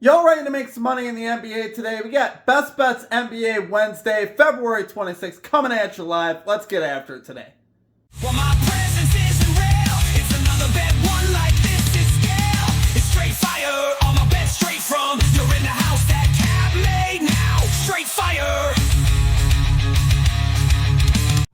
Y'all ready to make some money in the NBA today? We got Best Bets NBA Wednesday, February 26th, coming at you live. Let's get after it today. Well, my presence isn't real. It's another bad one like this is scale. It's straight fire. All my bets straight from. You're in the house that cab made now. Straight fire.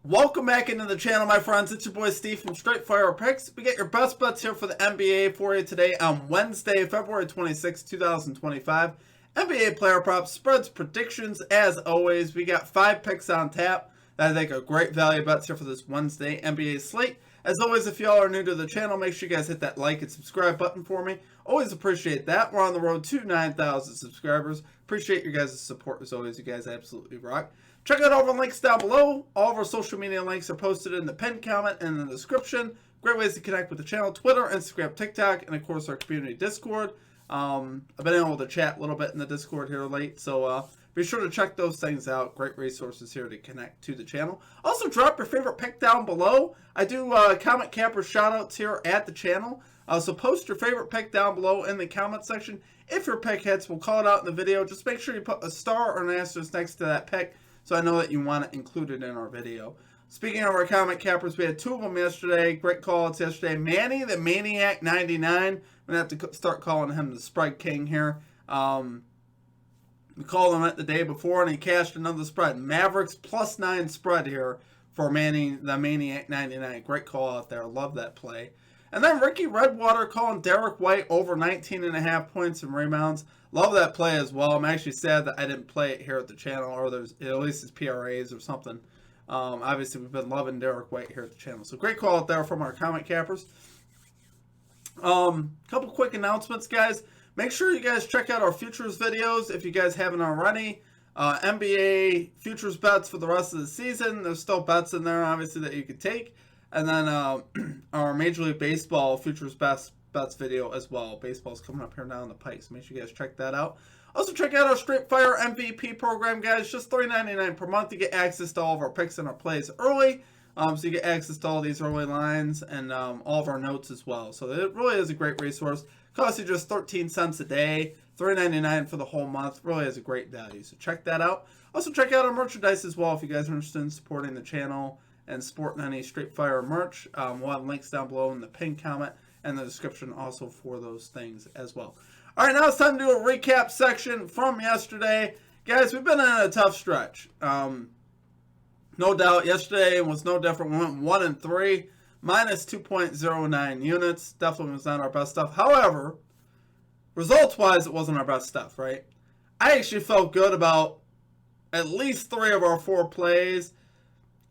Welcome back into the channel, my friends. It's your boy Steve from Straight Fire Picks. We get your best bets here for the NBA for you today on Wednesday, February 26, 2025. NBA player props, spreads, predictions. As always, we got 5 picks on tap that I think are great value bets here for this Wednesday NBA slate. As always, if y'all are new to the channel, make sure you guys hit that like and subscribe button for me. Always appreciate that. We're on the road to 9,000 subscribers. Appreciate your guys' support as always. You guys absolutely rock. Check out all the links down below. All of our social media links are posted in the pinned comment and in the description. Great ways to connect with the channel: Twitter, Instagram, TikTok, and of course our community Discord. I've been able to chat a little bit in the Discord here late, so be sure to check those things out. Great resources here to connect to the channel. Also, drop your favorite pick down below. I do comment camper shoutouts here at the channel. So post your favorite pick down below in the comment section. If your pick hits, we'll call it out in the video. Just make sure you put a star or an asterisk next to that pick, so I know that you want it included in our video. Speaking of our comment cappers, we had 2 of them yesterday. Great call-outs yesterday. Manny the Maniac 99. I'm going to have to start calling him the Spread King here. We called him it the day before, and he cashed another spread. Mavericks +9 spread here for Manny the Maniac 99. Great call out there. Love that play. And then Ricky Redwater calling Derek White over 19.5 points and rebounds. Love that play as well. I'm actually sad that I didn't play it here at the channel, or there's at least it's PRAs or something. Obviously, we've been loving Derek White here at the channel. So great call out there from our comment cappers. Couple quick announcements, guys. Make sure you guys check out our futures videos if you guys haven't already. NBA futures bets for the rest of the season. There's still bets in there, obviously, that you could take. And then our Major League Baseball futures bets video as well. Baseball's coming up here now in the pike, so make sure you guys check that out. Also, check out our Straight Fire MVP program, guys. Just $3.99 per month to get access to all of our picks and our plays early. So you get access to all these early lines and all of our notes as well. So it really is a great resource. Costs you just 13 cents a day, $3.99 for the whole month. Really is a great value. So check that out. Also, check out our merchandise as well if you guys are interested in supporting the channel and sporting any Straight Fire merch. We'll have links down below in the pinned comment and the description also for those things as well. All right, now it's time to do a recap section from yesterday. Guys, we've been in a tough stretch. No doubt, yesterday was no different. We went 1-3, minus 2.09 units. Definitely was not our best stuff. However, results-wise, it wasn't our best stuff, right? I actually felt good about at least 3 of our 4 plays.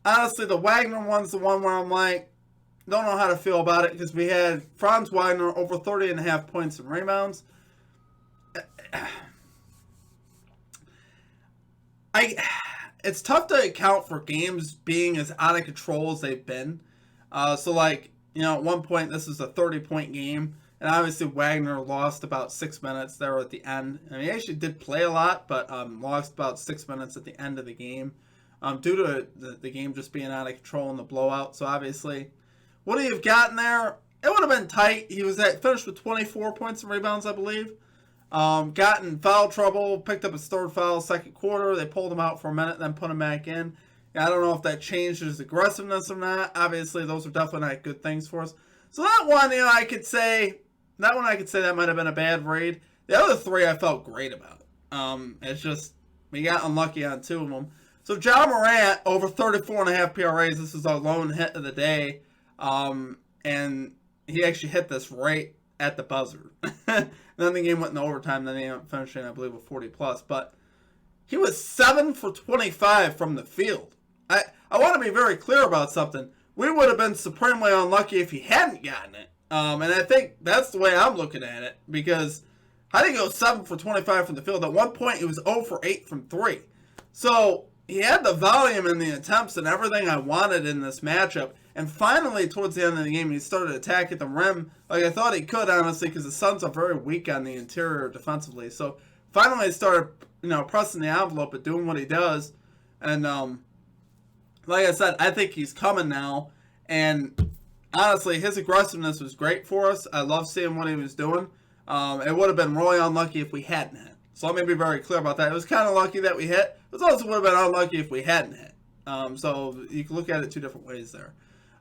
Honestly, the Wagner one's the one where I'm like, don't know how to feel about it, because we had Franz Wagner over 30.5 points and rebounds. It's tough to account for games being as out of control as they've been. So, like, you know, at one point, this was a 30-point game, and obviously Wagner lost about 6 minutes there at the end. And he actually did play a lot, but lost about 6 minutes at the end of the game. Due to the game just being out of control in the blowout. So obviously, would he have gotten there? It would have been tight. He finished with 24 points and rebounds, I believe. Got in foul trouble, picked up his 3rd foul, 2nd quarter. They pulled him out for a minute, then put him back in. I don't know if that changed his aggressiveness or not. Obviously, those are definitely not good things for us. So that one, you know, I could say that might have been a bad read. The other 3 I felt great about. It's just we got unlucky on 2 of them. So Ja Morant, over 34.5 PRAs. This is our lone hit of the day. And he actually hit this right at the buzzer. Then the game went in overtime. Then he ended up finishing, I believe, with 40+. But he was 7 for 25 from the field. I want to be very clear about something. We would have been supremely unlucky if he hadn't gotten it. And I think that's the way I'm looking at it. Because how did he go 7 for 25 from the field? At one point, he was 0 for 8 from 3. So he had the volume and the attempts and everything I wanted in this matchup. And finally, towards the end of the game, he started attacking the rim like I thought he could, honestly, because the Suns are very weak on the interior defensively. So finally, he started, pressing the envelope and doing what he does. And like I said, I think he's coming now. And honestly, his aggressiveness was great for us. I love seeing what he was doing. It would have been really unlucky if we hadn't hit. So let me be very clear about that. It was kind of lucky that we hit. It also would have been unlucky if we hadn't hit. So you can look at it two different ways there.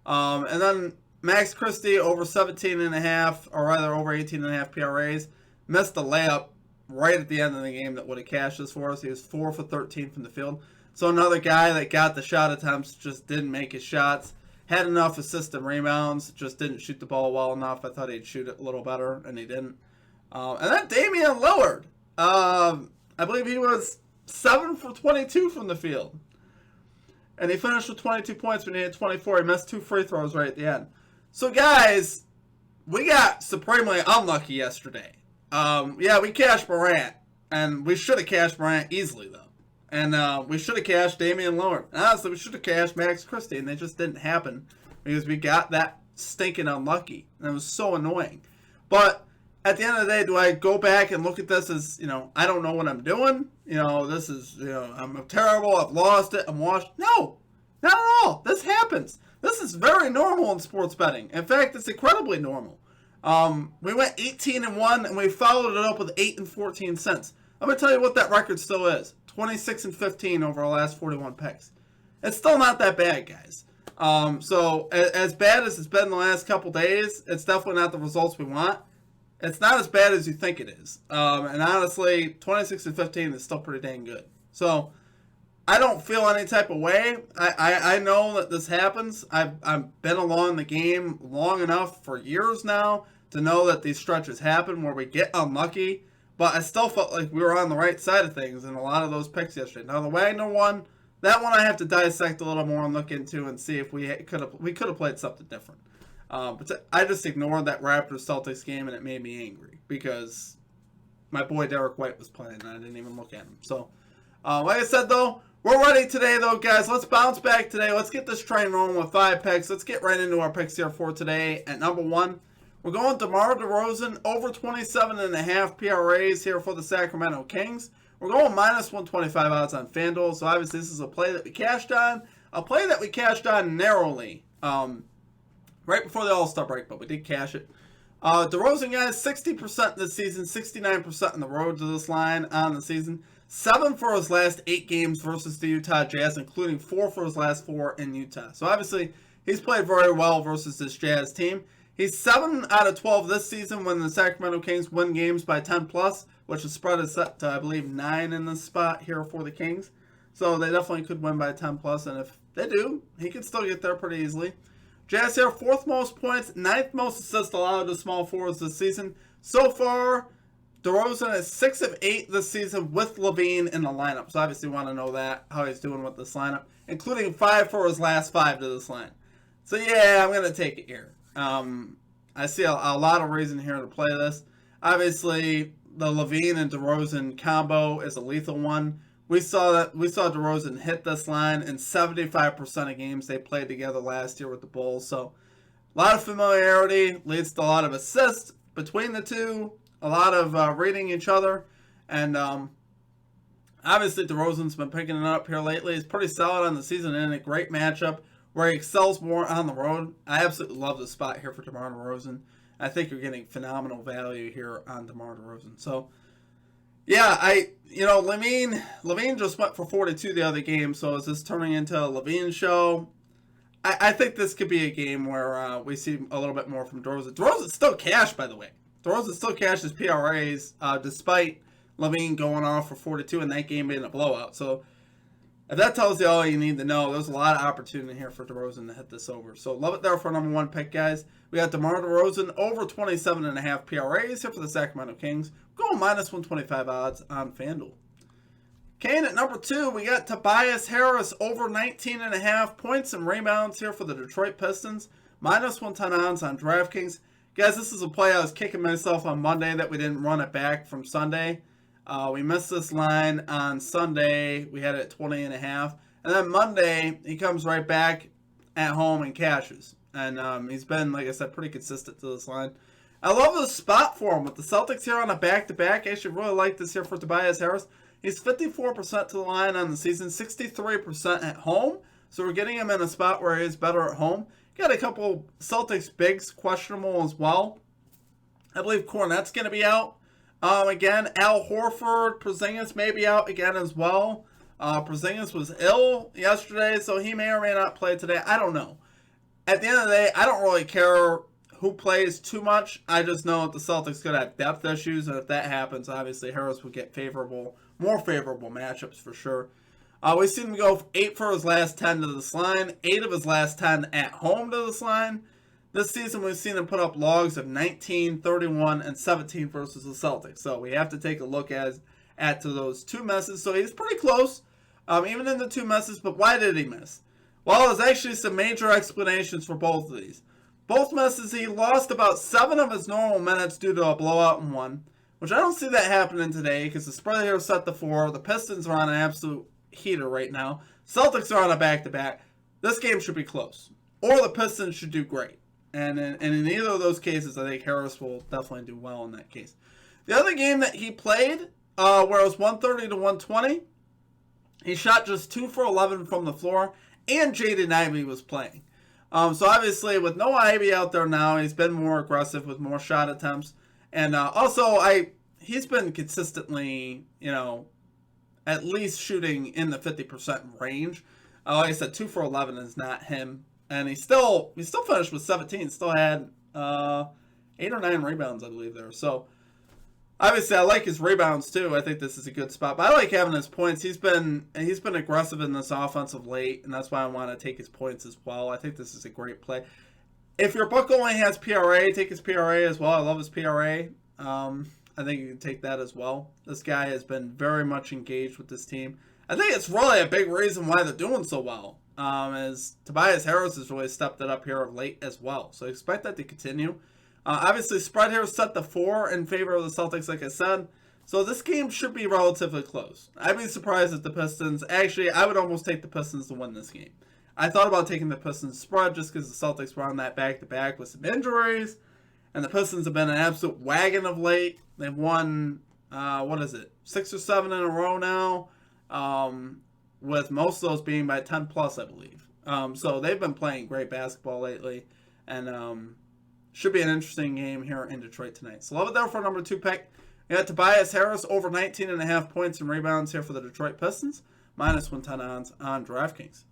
And then Max Christie over 17.5, or rather over 18.5 PRAs. Missed the layup right at the end of the game that would have cashed this for us. He was 4 for 13 from the field. So another guy that got the shot attempts, just didn't make his shots. Had enough assists and rebounds, just didn't shoot the ball well enough. I thought he'd shoot it a little better, and he didn't. And then Damian Lillard. I believe he was 7 for 22 from the field. And he finished with 22 points when he had 24. He missed 2 free throws right at the end. So, guys, we got supremely unlucky yesterday. Yeah, we cashed Morant. And we should have cashed Morant easily, though. And we should have cashed Damian Lillard. Honestly, we should have cashed Max Christie. And they just didn't happen. Because we got that stinking unlucky. And it was so annoying. But at the end of the day, do I go back and look at this as, I don't know what I'm doing? This is, I'm terrible, I've lost it, I'm washed. No, not at all. This happens. This is very normal in sports betting. In fact, it's incredibly normal. We went 18-1, and we followed it up with 8-14 cents. I'm going to tell you what that record still is. 26-15 over our last 41 picks. It's still not that bad, guys. So, as bad as it's been the last couple days, it's definitely not the results we want. It's not as bad as you think it is. And honestly, 26-15 is still pretty dang good. So, I don't feel any type of way. I know that this happens. I've been along the game long enough for years now to know that these stretches happen where we get unlucky. But I still felt like we were on the right side of things in a lot of those picks yesterday. Now, the Wagner one, that one I have to dissect a little more and look into and see if we could have played something different. But I just ignored that Raptors-Celtics game, and it made me angry because my boy Derek White was playing, and I didn't even look at him. So, like I said, though, we're ready today, though, guys. Let's bounce back today. Let's get this train rolling with 5 picks. Let's get right into our picks here for today. At number 1, we're going DeMar DeRozan over 27.5 PRAs here for the Sacramento Kings. We're going minus 125 odds on FanDuel, so obviously this is a play that we cashed on. A play that we cashed on narrowly. Right before the All-Star break, but we did cash it. DeRozan, guys, 60% this season, 69% on the road to this line on the season. 7 for his last 8 games versus the Utah Jazz, including 4 for his last 4 in Utah. So obviously, he's played very well versus this Jazz team. He's 7 out of 12 this season when the Sacramento Kings win games by 10+, which the spread is set to, I believe, 9 in this spot here for the Kings. So they definitely could win by 10+, and if they do, he could still get there pretty easily. Jazz here, 4th most points, 9th most assists allowed to small forwards this season. So far, DeRozan is 6 of 8 this season with LaVine in the lineup. So obviously you want to know that, how he's doing with this lineup, including 5 for his last 5 to this line. So yeah, I'm going to take it here. I see a lot of reason here to play this. Obviously, the LaVine and DeRozan combo is a lethal one. We saw DeRozan hit this line in 75% of games they played together last year with the Bulls. So a lot of familiarity leads to a lot of assists between the two, a lot of reading each other. And obviously DeRozan's been picking it up here lately. He's pretty solid on the season and a great matchup where he excels more on the road. I absolutely love the spot here for DeMar DeRozan. I think you're getting phenomenal value here on DeMar DeRozan. So yeah, LaVine just went for 42 the other game, so is this turning into a LaVine show? I think this could be a game where we see a little bit more from DeRozan. DeRozan's still cash, by the way. DeRozan still cashes PRAs, despite LaVine going off for 42 and that game being a blowout. So if that tells you all you need to know, there's a lot of opportunity here for DeRozan to hit this over. So love it there for number 1 pick, guys. We got DeMar DeRozan over 27.5 PRAs here for the Sacramento Kings. Going minus 125 odds on FanDuel. Kane at number 2, we got Tobias Harris over 19.5 points and rebounds here for the Detroit Pistons. Minus 110 odds on DraftKings. Guys, this is a play I was kicking myself on Monday that we didn't run it back from Sunday. We missed this line on Sunday. We had it at 20.5. And then Monday, he comes right back at home and cashes. And he's been, like I said, pretty consistent to this line. I love the spot for him with the Celtics here on a back-to-back. I actually really like this here for Tobias Harris. He's 54% to the line on the season, 63% at home. So we're getting him in a spot where he is better at home. Got a couple Celtics bigs questionable as well. I believe Cornette's going to be out. Again, Al Horford, Porzingis may be out again as well. Porzingis was ill yesterday, so he may or may not play today. I don't know. At the end of the day, I don't really care who plays too much. I just know that the Celtics could have depth issues, and if that happens, obviously Harris would get more favorable matchups for sure. We've seen him go 8 for his last 10 to this line, 8 of his last 10 at home to this line. This season, we've seen him put up logs of 19, 31, and 17 versus the Celtics. So we have to take a look at those two misses. So he's pretty close, even in the two misses. But why did he miss? Well, there's actually some major explanations for both of these. Both misses, he lost about 7 of his normal minutes due to a blowout in one, which I don't see that happening today because the spread here is set to 4. The Pistons are on an absolute heater right now. Celtics are on a back-to-back. This game should be close, or the Pistons should do great. And in either of those cases, I think Harris will definitely do well in that case. The other game that he played, where it was 130 to 120, he shot just 2 for 11 from the floor, and Jaden Ivey was playing. So obviously, with no Ivey out there now, he's been more aggressive with more shot attempts. And also, he's been consistently, at least shooting in the 50% range. Like I said, 2 for 11 is not him. And he still finished with 17. Still had 8 or 9 rebounds, I believe, there. So, obviously, I like his rebounds, too. I think this is a good spot. But I like having his points. He's been aggressive in this offense of late, and that's why I want to take his points as well. I think this is a great play. If your book only has PRA, take his PRA as well. I love his PRA. I think you can take that as well. This guy has been very much engaged with this team. I think it's really a big reason why they're doing so well. As Tobias Harris has really stepped it up here of late as well. So expect that to continue. Obviously, spread here is set to 4 in favor of the Celtics, like I said. So this game should be relatively close. I'd be surprised if the Pistons... Actually, I would almost take the Pistons to win this game. I thought about taking the Pistons spread just because the Celtics were on that back-to-back with some injuries. And the Pistons have been an absolute wagon of late. They've won, 6 or 7 in a row now. With most of those being by 10 plus, I believe. So they've been playing great basketball lately, and should be an interesting game here in Detroit tonight. So love it there for number 2 pick. We got Tobias Harris over 19.5 points and rebounds here for the Detroit Pistons, minus 110 odds on DraftKings.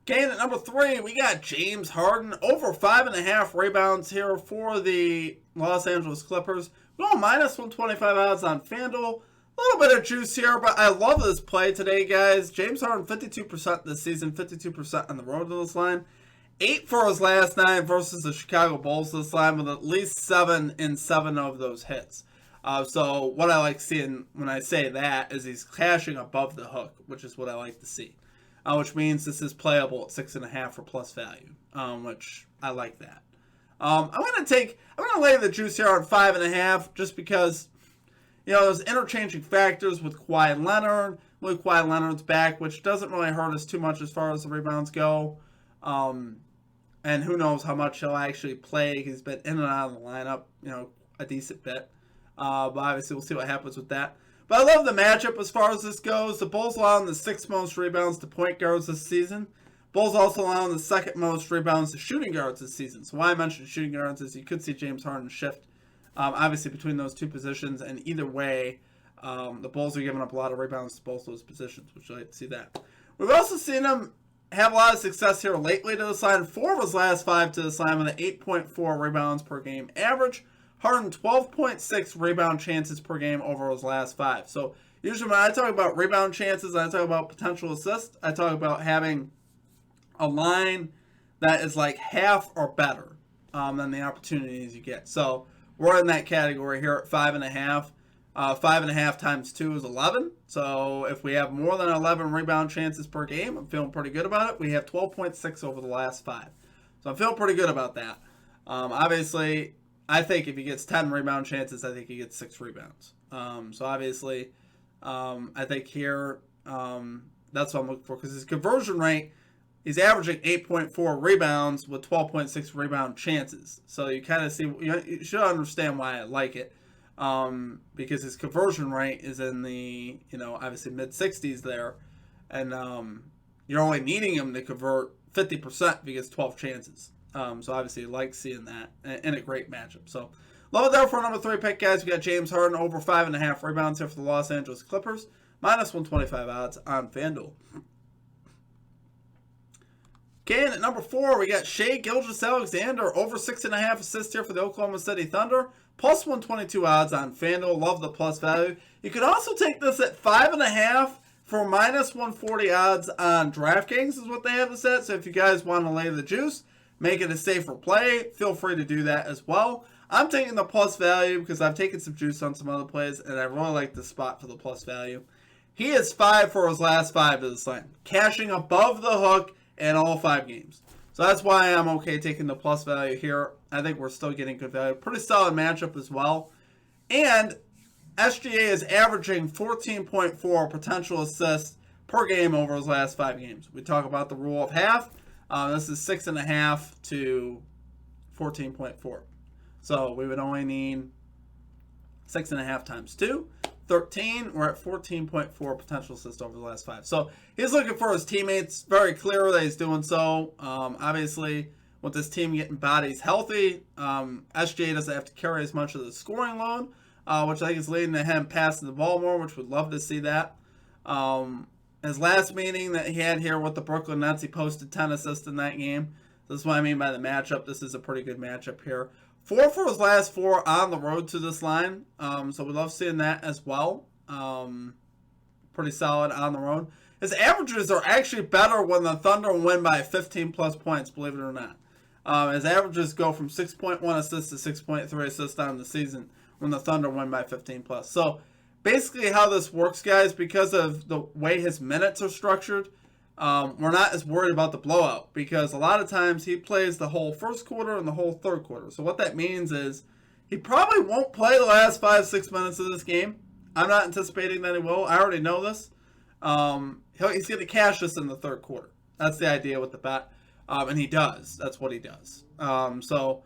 Game at number 3, we got James Harden over 5.5 rebounds here for the Los Angeles Clippers. We're going minus 125 odds on FanDuel. A little bit of juice here, but I love this play today, guys. James Harden, 52% this season, 52% on the road to this line. 8 for his last 9 versus the Chicago Bulls this line, with at least 7 in 7 of those hits. So what I like seeing when I say that is he's cashing above the hook, which is what I like to see. Which means this is playable at 6.5 for plus value, which I like that. I'm gonna lay the juice here on 5.5 just because. There's interchanging factors with Kawhi Leonard. With Kawhi Leonard's back, which doesn't really hurt us too much as far as the rebounds go. And who knows how much he'll actually play. He's been in and out of the lineup, a decent bit. But obviously, we'll see what happens with that. But I love the matchup as far as this goes. The Bulls allowing the 6th most rebounds to point guards this season. Bulls also allowing the 2nd most rebounds to shooting guards this season. So why I mentioned shooting guards is you could see James Harden shift. Obviously, between those two positions, and either way, the Bulls are giving up a lot of rebounds to both those positions, which I like to see that. We've also seen him have a lot of success here lately to this line. 4 of his last 5 to this line with an 8.4 rebounds per game average. Harden, 12.6 rebound chances per game over his last 5. So, usually when I talk about rebound chances and I talk about potential assists, I talk about having a line that is like half or better than the opportunities you get. So, we're in that category here at 5.5. 5.5 times 2 is 11. So if we have more than 11 rebound chances per game, I'm feeling pretty good about it. We have 12.6 over the last 5. So I'm feeling pretty good about that. Obviously, I think if he gets 10 rebound chances, I think he gets 6 rebounds. So obviously, I think here, that's what I'm looking for. Because his conversion rate, he's averaging 8.4 rebounds with 12.6 rebound chances. So you kind of see, you should understand why I like it. Because his conversion rate is in the, obviously mid-60s there. And you're only needing him to convert 50% if he gets 12 chances. So obviously you like seeing that in a great matchup. So love it there for number 3 pick, guys. We got James Harden over 5.5 rebounds here for the Los Angeles Clippers. Minus 125 odds on FanDuel. Okay, and at number 4, we got Shai Gilgeous-Alexander over 6.5 assists here for the Oklahoma City Thunder. Plus 122 odds on FanDuel. Love the plus value. You could also take this at 5.5 for minus 140 odds on DraftKings is what they have this at. So if you guys want to lay the juice, make it a safer play, feel free to do that as well. I'm taking the plus value because I've taken some juice on some other plays, and I really like this spot for the plus value. He is 5 for his last 5 to this line, cashing above the hook in all 5 games. So that's why I'm okay taking the plus value here. I think we're still getting good value. Pretty solid matchup as well. And SGA is averaging 14.4 potential assists per game over his last 5 games. We talk about the rule of half. This is 6.5 to 14.4. So we would only need 6.5 times 2. 13. We're at 14.4 potential assists over the last 5. So he's looking for his teammates. Very clear that he's doing so. Obviously, with this team getting bodies healthy, SGA doesn't have to carry as much of the scoring load, which I think is leading to him passing the ball more, which we'd love to see that. His last meeting that he had here with the Brooklyn Nets, he posted 10 assists in that game. This is what I mean by the matchup. This is a pretty good matchup here. 4 for his last 4 on the road to this line. So we love seeing that as well. Pretty solid on the road. His averages are actually better when the Thunder win by 15 plus points, believe it or not. His averages go from 6.1 assists to 6.3 assists on the season when the Thunder win by 15 plus. So basically how this works, guys, because of the way his minutes are structured, we're not as worried about the blowout because a lot of times he plays the whole first quarter and the whole third quarter. So what that means is he probably won't play the last 5-6 minutes of this game. I'm not anticipating that he will. I already know this. He's going to cash this in the third quarter. That's the idea with the bet. And he does. That's what he does. Don't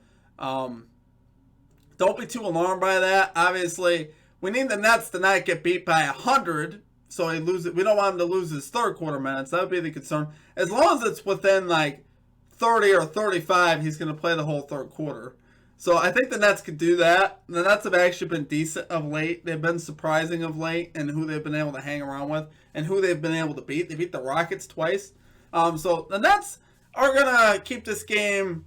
be too alarmed by that. Obviously, we need the Nets to not get beat by 100. So he loses. We don't want him to lose his third quarter minutes. That would be the concern. As long as it's within like 30 or 35, he's going to play the whole third quarter. So I think the Nets could do that. The Nets have actually been decent of late. They've been surprising of late in who they've been able to hang around with and who they've been able to beat. They beat the Rockets twice. So the Nets are going to keep this game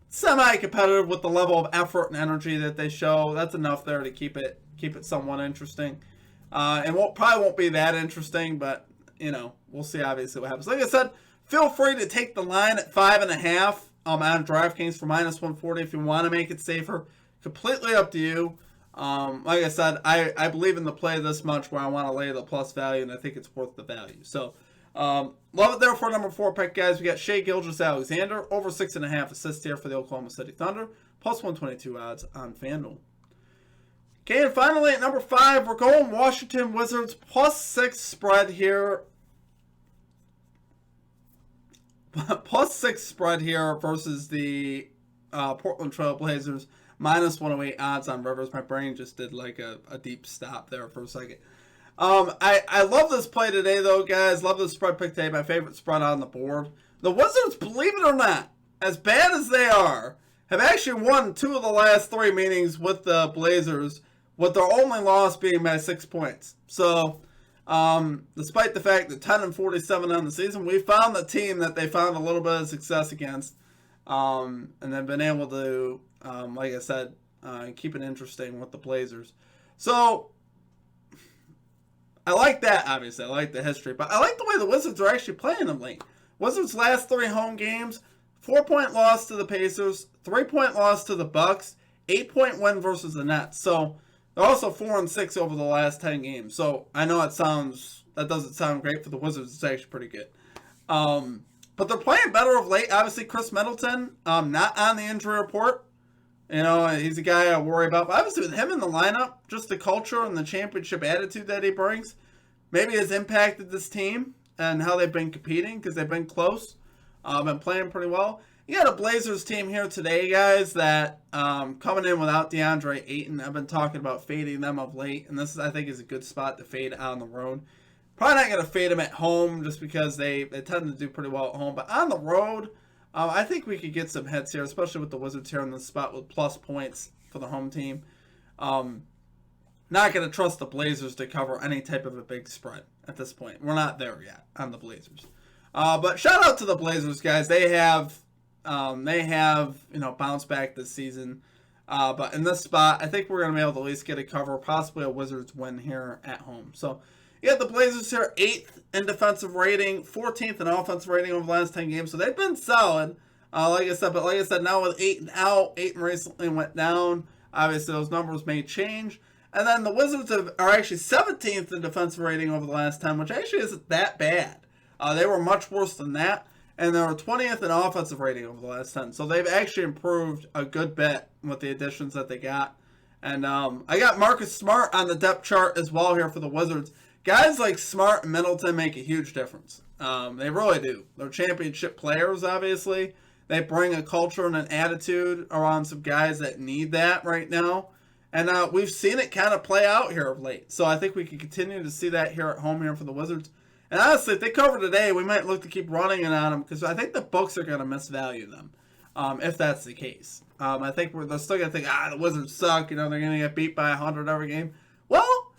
semi-competitive with the level of effort and energy that they show. That's enough there to keep it somewhat interesting. And probably won't be that interesting, but, we'll see obviously what happens. Like I said, feel free to take the line at 5.5 on DraftKings for minus 140 if you want to make it safer. Completely up to you. Like I said, I believe in the play this much where I want to lay the plus value, and I think it's worth the value. So, love it there for number 4 pick, guys. We got Shai Gilgeous-Alexander, over 6.5 assists here for the Oklahoma City Thunder, plus 122 odds on FanDuel. Okay, and finally at number 5, we're going Washington Wizards, plus 6 spread here. Plus 6 spread here versus the Portland Trail Blazers, minus 108 odds on Rivers. My brain just did like a deep stop there for a second. I love this play today, though, guys. Love the spread pick today. My favorite spread on the board. The Wizards, believe it or not, as bad as they are, have actually won 2 of the last 3 meetings with the Blazers, with their only loss being by 6 points. So, despite the fact that 10-47 on the season, we found the team that they found a little bit of success against, and they've been able to, like I said, keep it interesting with the Blazers. So, I like that, obviously. I like the history, but I like the way the Wizards are actually playing them late. Wizards' last 3 home games, 4-point loss to the Pacers, 3-point loss to the Bucks, 8-point win versus the Nets. So, they're also 4-6 over the last 10 games. So I know that doesn't sound great for the Wizards. It's actually pretty good. But they're playing better of late. Obviously, Chris Middleton, not on the injury report. He's a guy I worry about. But obviously, with him in the lineup, just the culture and the championship attitude that he brings, maybe has impacted this team and how they've been competing because they've been close, been playing pretty well. You got a Blazers team here today, guys, that coming in without DeAndre Ayton. I've been talking about fading them of late, and this, I think, is a good spot to fade out on the road. Probably not going to fade them at home just because they tend to do pretty well at home. But on the road, I think we could get some hits here, especially with the Wizards here in this spot with plus points for the home team. Not going to trust the Blazers to cover any type of a big spread at this point. We're not there yet on the Blazers. But shout out to the Blazers, guys. They have bounced back this season. But in this spot, I think we're going to be able to at least get a cover, possibly a Wizards win here at home. So, you got the Blazers here, 8th in defensive rating, 14th in offensive rating over the last 10 games. So, they've been solid, like I said, now with 8 and out, 8 and recently went down. Obviously, those numbers may change. And then the Wizards are actually 17th in defensive rating over the last 10, which actually isn't that bad. They were much worse than that. And they were 20th in offensive rating over the last 10. So they've actually improved a good bit with the additions that they got. And I got Marcus Smart on the depth chart as well here for the Wizards. Guys like Smart and Middleton make a huge difference. They really do. They're championship players, obviously. They bring a culture and an attitude around some guys that need that right now. And we've seen it kind of play out here of late. So I think we can continue to see that here at home here for the Wizards. And honestly, if they cover today, we might look to keep running it on them because I think the books are going to misvalue them if that's the case. I think they're still going to think, the Wizards suck. They're going to get beat by 100 every game. Well,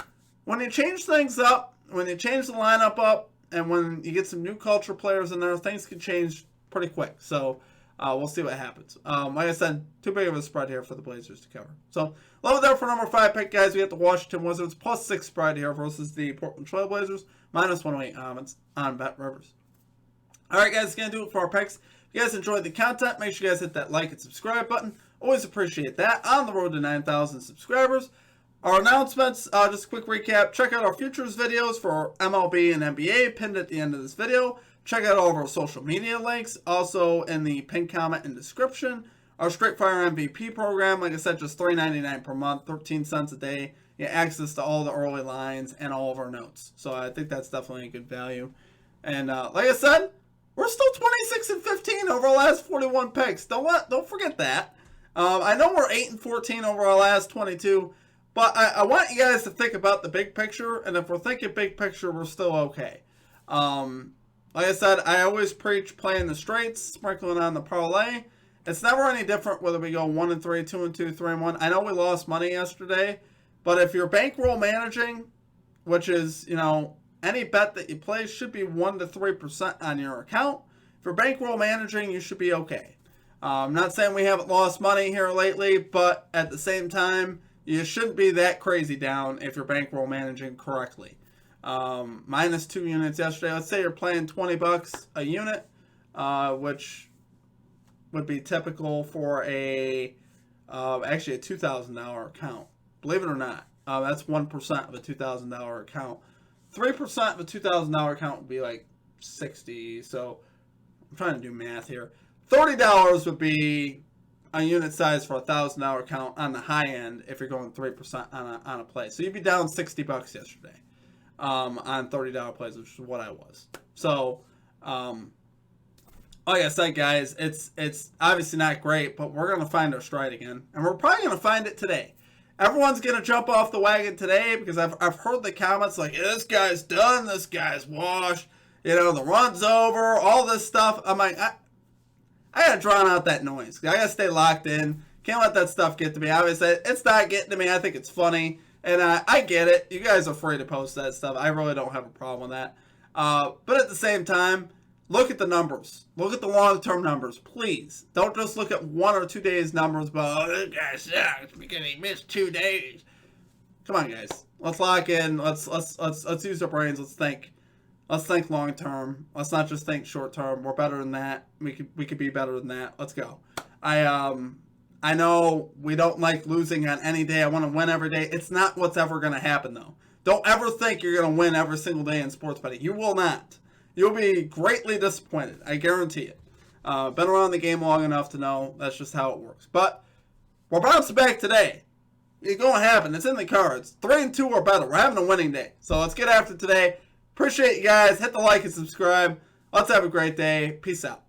when you change things up, when you change the lineup up, and when you get some new culture players in there, things can change pretty quick. So we'll see what happens. Like I said, too big of a spread here for the Blazers to cover. So, love it there for number 5 pick, guys. We got the Washington Wizards plus 6 spread here versus the Portland Trail Blazers. Minus 108 on Bet Rivers. Alright, guys, that's going to do it for our picks. If you guys enjoyed the content, make sure you guys hit that like and subscribe button. Always appreciate that. On the road to 9,000 subscribers. Our announcements, just a quick recap. Check out our futures videos for MLB and NBA pinned at the end of this video. Check out all of our social media links, also in the pinned comment and description. Our Straight Fire MVP program, like I said, just $3.99 per month, 13 cents a day. You get access to all the early lines and all of our notes. So I think that's definitely a good value. And like I said, we're still 26 and 15 over our last 41 picks. Don't forget that. I know we're 8 and 14 over our last 22, but I want you guys to think about the big picture. And if we're thinking big picture, we're still okay. Like I said, I always preach playing the straights, sprinkling on the parlay. It's never any different whether we go 1 and 3, 2 and 2, 3 and 1. I know we lost money yesterday, but if you're bankroll managing, which is, any bet that you play should be 1 to 3% on your account. If you're bankroll managing, you should be okay. I'm not saying we haven't lost money here lately, but at the same time, you shouldn't be that crazy down if you're bankroll managing correctly. Minus 2 units yesterday. Let's say you're playing $20 a unit, which would be typical for actually a $2,000 account. Believe it or not, that's 1% of a $2,000 account. 3% of a $2,000 account would be like 60. So I'm trying to do math here. $30 would be a unit size for a $1,000 account on the high end if you're going 3% on a play. So you'd be down $60 yesterday on $30 plays, which is what I was. So, like I said, guys, it's obviously not great, but we're going to find our stride again. And we're probably going to find it today. Everyone's going to jump off the wagon today because I've heard the comments like, this guy's done, this guy's washed, the run's over, all this stuff. I'm like, I got to drown out that noise. I got to stay locked in. Can't let that stuff get to me. Obviously, it's not getting to me. I think it's funny. And I get it. You guys are free to post that stuff. I really don't have a problem with that. But at the same time, look at the numbers. Look at the long-term numbers, please. Don't just look at 1 or 2 days numbers, but this guy sucks because he missed 2 days. Come on, guys. Let's lock in. Let's use our brains. Let's think. Let's think long-term. Let's not just think short-term. We're better than that. We could be better than that. Let's go. I know we don't like losing on any day. I want to win every day. It's not what's ever going to happen, though. Don't ever think you're going to win every single day in sports betting. You will not. You'll be greatly disappointed. I guarantee it. Been around the game long enough to know that's just how it works. But we're bouncing back today. It's going to happen. It's in the cards. 3 and 2 or better. We're having a winning day. So let's get after today. Appreciate you guys. Hit the like and subscribe. Let's have a great day. Peace out.